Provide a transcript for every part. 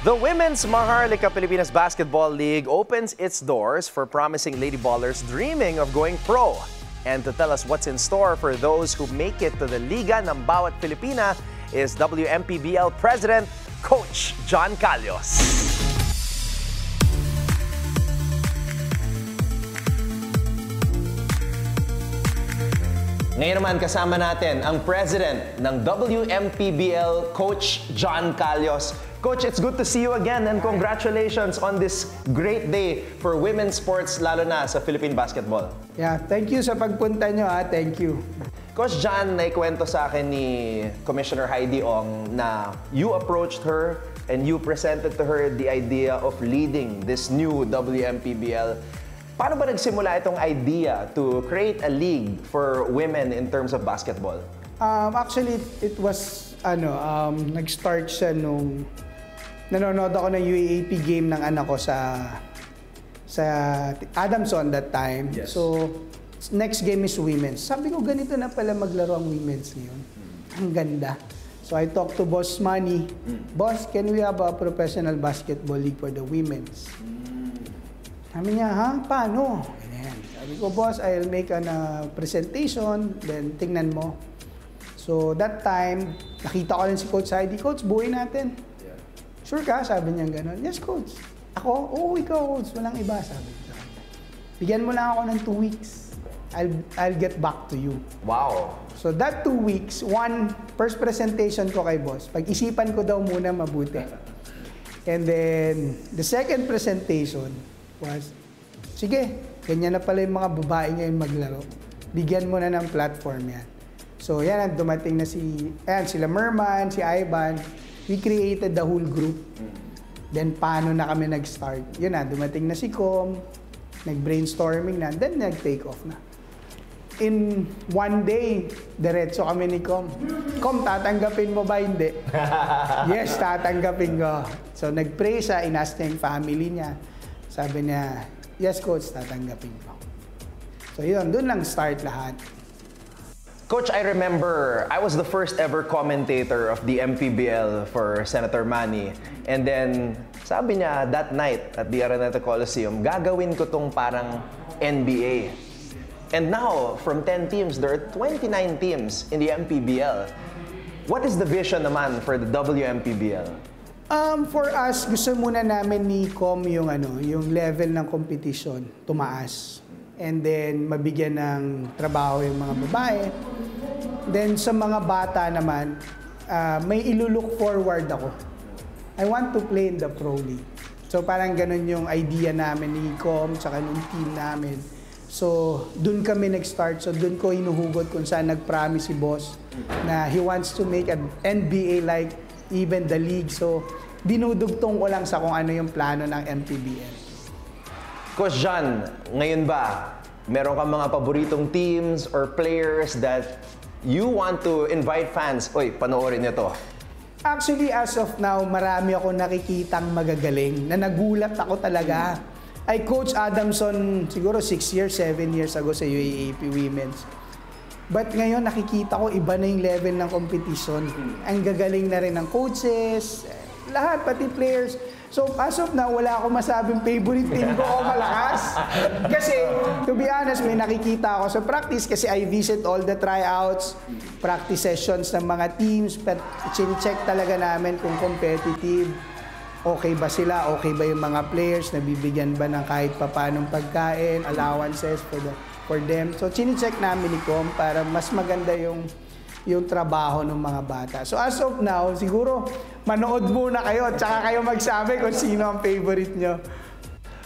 The Women's Maharlika Pilipinas Basketball League opens its doors for promising lady ballers dreaming of going pro. And to tell us what's in store for those who make it to the Liga ng Bawat Pilipina is WMPBL President, Coach John Calios. Ngayon naman kasama natin ang President ng WMPBL, Coach John Calios. Coach, it's good to see you again and congratulations on this great day for women's sports, lalo na sa Philippine basketball. Yeah, thank you sa pagpunta nyo ha. Thank you. Coach John, naikwento sa akin ni Commissioner Heidi Ong na you approached her and you presented to her the idea of leading this new WMPBL. Paano ba nagsimula itong idea to create a league for women in terms of basketball? Actually, it was, nag-start siya nung nanonood ako ng UAAP game ng anak ko sa Adamson that time. Yes. So, next game is women's. Sabi ko, ganito na pala maglaro ang women's ngayon. Ang ganda. So, I talked to Boss Manny. Boss, can we have a professional basketball league for the women's? Sabi niya, ha? Paano? Ayan. Sabi ko, boss, I'll make a presentation, then tingnan mo. So, that time, nakita ko rin si Coach Heidi, Coach, buuin natin. Yeah. Sure ka? Sabi niya gano'n. Yes, Coach. Ako? Oo, ikaw, Coach. Walang iba, sabi ko. Bigyan mo lang ako ng 2 weeks. I'll get back to you. Wow. So, that 2 weeks, first presentation ko kay boss, pag-isipan ko daw muna mabuti. And then, the second presentation was, sige, ganyan na pala yung mga babae ngayon maglaro. Bigyan mo na ng platform yan. So, yan, dumating na sila Merman, si Ivan. We created the whole group. Then, paano na kami nag-start? Yun na, dumating na si Com, nag-brainstorming na, then nag-take off na. In one day, diretso kami ni Com. Com, tatanggapin mo ba? Hindi. Yes, tatanggapin ko. So, nag-pray siya, in-ask niya yung family niya. Sabi niya, yes, Coach, tatanggapin ko. So, yun, doon lang start lahat. Coach, I remember I was the first ever commentator of the MPBL for Senator Manny. And then, sabi niya that night at the Araneta Coliseum, gagawin ko tong parang NBA. And now, from 10 teams, there are 29 teams in the MPBL. What is the vision naman for the WMPBL? For us, gusto muna namin ni Com yung level ng competition tumaas. And then, mabigyan ng trabaho yung mga babae. Then, sa mga bata naman, may ilulook forward ako. I want to play in the Pro League. So, parang ganun yung idea namin ni Com, tsaka nung team namin. So, dun kami nag-start. So, dun ko hinuhugot kung saan nag-promise si boss na he wants to make an NBA like even the league. So, dinudugtong ko lang sa kung ano yung plano ng MPBL. Coach John, ngayon ba, meron kang mga paboritong teams or players that you want to invite fans? Oy, panoorin niyo to. Actually, as of now, marami ako nakikitang magagaling na nagulat ako talaga. I coach Adamson siguro 6 years, 7 years ago sa UAAP Women's. But ngayon nakikita ko iba na yung level ng competition. Ang gagaling na rin ng coaches, lahat, pati players. So, as of now, wala akong masabing favorite team ko o malakas. Kasi, to be honest, may nakikita ako sa practice kasi I visit all the tryouts, practice sessions ng mga teams, but chine-check talaga namin kung competitive. Okay ba sila? Okay ba yung mga players? Nabibigyan ba ng kahit papanong pagkain, allowances for them? So, chine-check namin ni Com para mas maganda yung trabaho ng mga bata. So as of now, siguro manood muna kayo at saka kayo magsabi kung sino ang favorite nyo.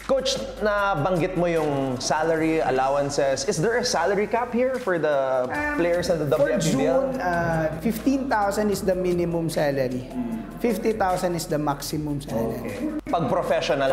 Coach, nabanggit mo yung salary, allowances. Is there a salary cap here for the players ng the WMPBL? For June, 15,000 is the minimum salary. 50,000 is the maximum salary. Okay. Pag-professional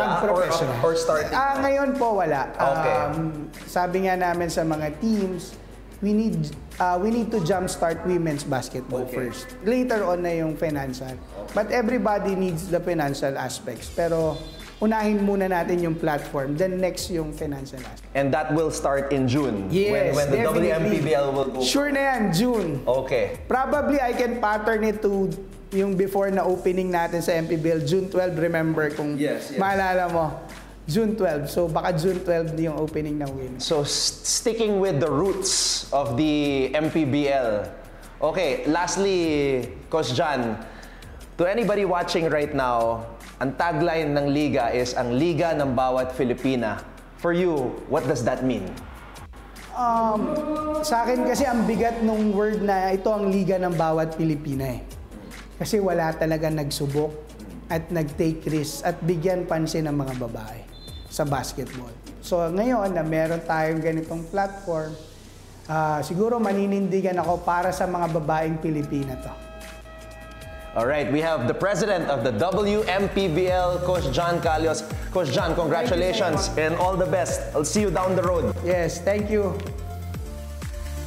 or starting? Ngayon po wala. Okay. Sabi nga namin sa mga teams, we need to jumpstart women's basketball first. Later on na yung financial. But everybody needs the financial aspects. Pero unahin muna natin yung platform, then next yung financial aspect. And that will start in June? Yes, when the WMPBL will go? Sure na yan, June. Okay. Probably I can pattern it to yung before na opening natin sa MPBL, June 12, remember kung Yes. maalala mo. June 12. So baka June 12 yung opening ng women. So, sticking with the roots of the MPBL. Okay, lastly, Coach John, to anybody watching right now, ang tagline ng liga is ang liga ng bawat Filipina. For you, what does that mean? Sa akin kasi ang bigat nung word na ito ang liga ng bawat Pilipina eh. Kasi wala talaga nagsubok at nag-take risk at bigyan pansin ng mga babae sa basketball. So ngayon na meron tayong ganitong platform, siguro maninindigan ako para sa mga babaeng Pilipina to. All right, we have the president of the WMPBL, Coach John Calios. Coach John, congratulations and all the best. I'll see you down the road. Yes, thank you.